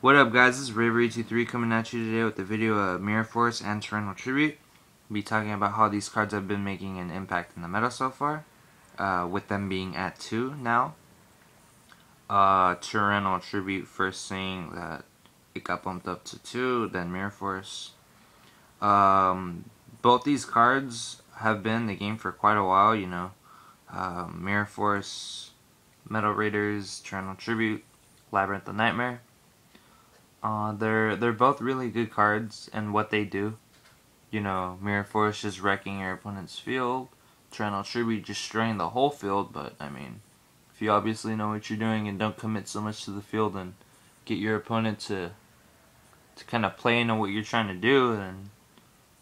What up, guys? This is Raver83 coming at you today with the video of Mirror Force and Torrential Tribute. We'll be talking about how these cards have been making an impact in the meta so far, with them being at 2 now. Torrential Tribute first saying that it got bumped up to 2, then Mirror Force. Both these cards have been in the game for quite a while, you know. Mirror Force, Metal Raiders, Torrential Tribute, Labyrinth of Nightmare. They're both really good cards and what they do. You know, Mirror Force just wrecking your opponent's field, Torrential Tribute destroying the whole field, but I mean, if you obviously know what you're doing and don't commit so much to the field and get your opponent to kind of play into what you're trying to do, then,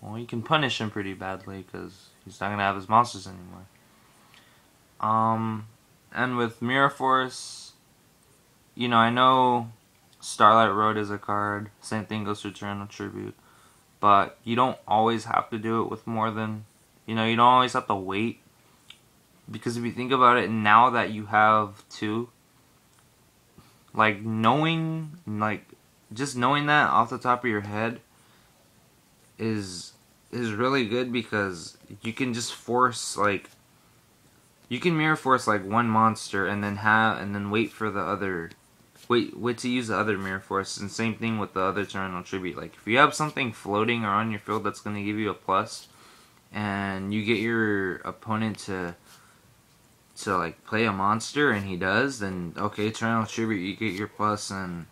well, you can punish him pretty badly because he's not going to have his monsters anymore. And with Mirror Force, you know, I know Starlight Road is a card, same thing goes for Torrential Tribute, but you don't always have to do it with more than, you know, you don't always have to wait, because if you think about it, now that you have 2, like, just knowing that off the top of your head is really good, because you can just force, like, you can Mirror Force like one monster and then wait for the other. Wait to use the other Mirror Force, and same thing with the other Torrential Tribute. Like, if you have something floating or on your field that's going to give you a plus, and you get your opponent to like play a monster and he does, then okay, Torrential Tribute, you get your plus and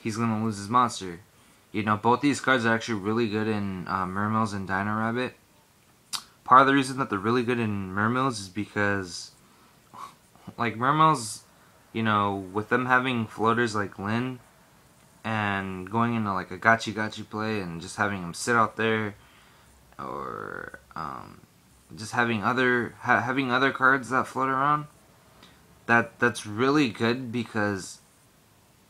he's going to lose his monster. You know, both these cards are actually really good in Mermills and Dino Rabbit. Part of the reason that they're really good in Mermills is because, like, Mermills, you know, with them having floaters like Lynn and going into like a gotchi play and just having them sit out there, or just having other cards that float around, that's really good, because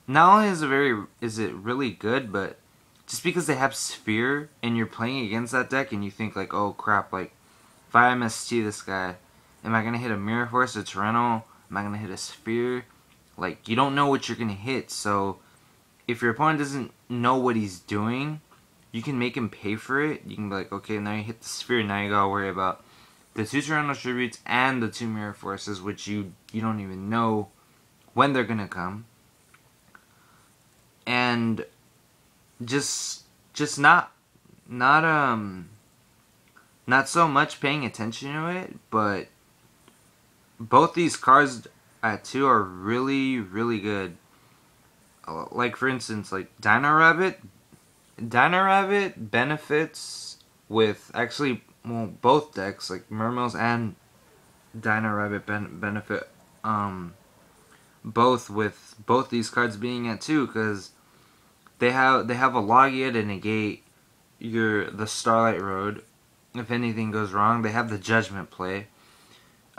not only is it really good, but just because they have Sphere and you're playing against that deck and you think like, oh crap, like if I MST this guy, am I gonna hit a Mirror Force, a Torrential? Am I gonna hit a Sphere? Like, you don't know what you're going to hit, so if your opponent doesn't know what he's doing, you can make him pay for it. You can be like, okay, now you hit the Sphere, now you gotta worry about the 2 Torrential Tributes and the 2 Mirror Forces, which you don't even know when they're going to come. And just not so much paying attention to it, but both these cards at 2 are really, really good. Like, for instance, like Dino Rabbit benefits with, actually, well, both decks, like Mermills and Dino Rabbit benefit both with both these cards being at 2, because they have a Logia to negate the Starlight Road if anything goes wrong. They have the Judgment play.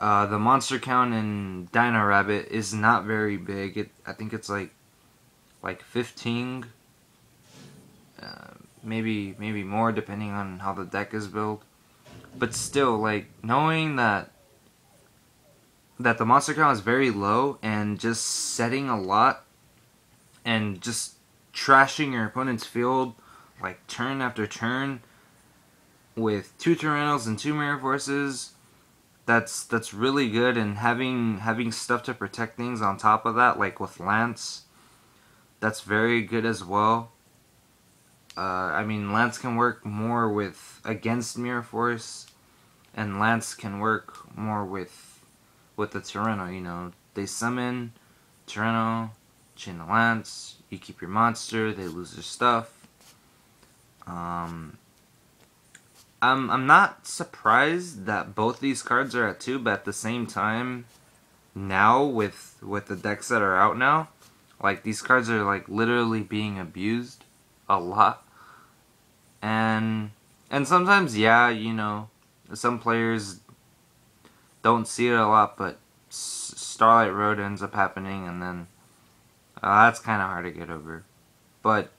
The monster count in Dino Rabbit is not very big. I think it's like 15, maybe more depending on how the deck is built. But still, like, knowing that the monster count is very low and just setting a lot and just trashing your opponent's field like turn after turn with 2 Torrentials and 2 Mirror Forces, that's really good. And having stuff to protect things on top of that, like with Lance, that's very good as well. I mean, Lance can work more against Mirror Force, and Lance can work more with the Torrential. You know, they summon Torrential, chain the Lance, you keep your monster, they lose their stuff. I'm not surprised that both these cards are at 2, but at the same time, now with the decks that are out now, like, these cards are like literally being abused a lot. And sometimes, yeah, you know, some players don't see it a lot, but Starlight Road ends up happening, and then that's kind of hard to get over. But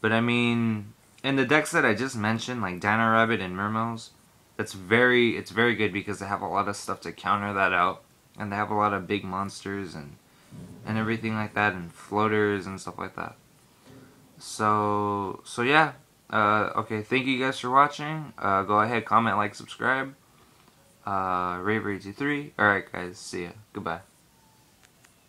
I mean, in the decks that I just mentioned, like Dino Rabbit and Mermills, it's very good, because they have a lot of stuff to counter that out, and they have a lot of big monsters and everything like that, and floaters and stuff like that. So yeah. Okay, thank you guys for watching. Go ahead, comment, like, subscribe. Raver83. Alright guys, see ya. Goodbye.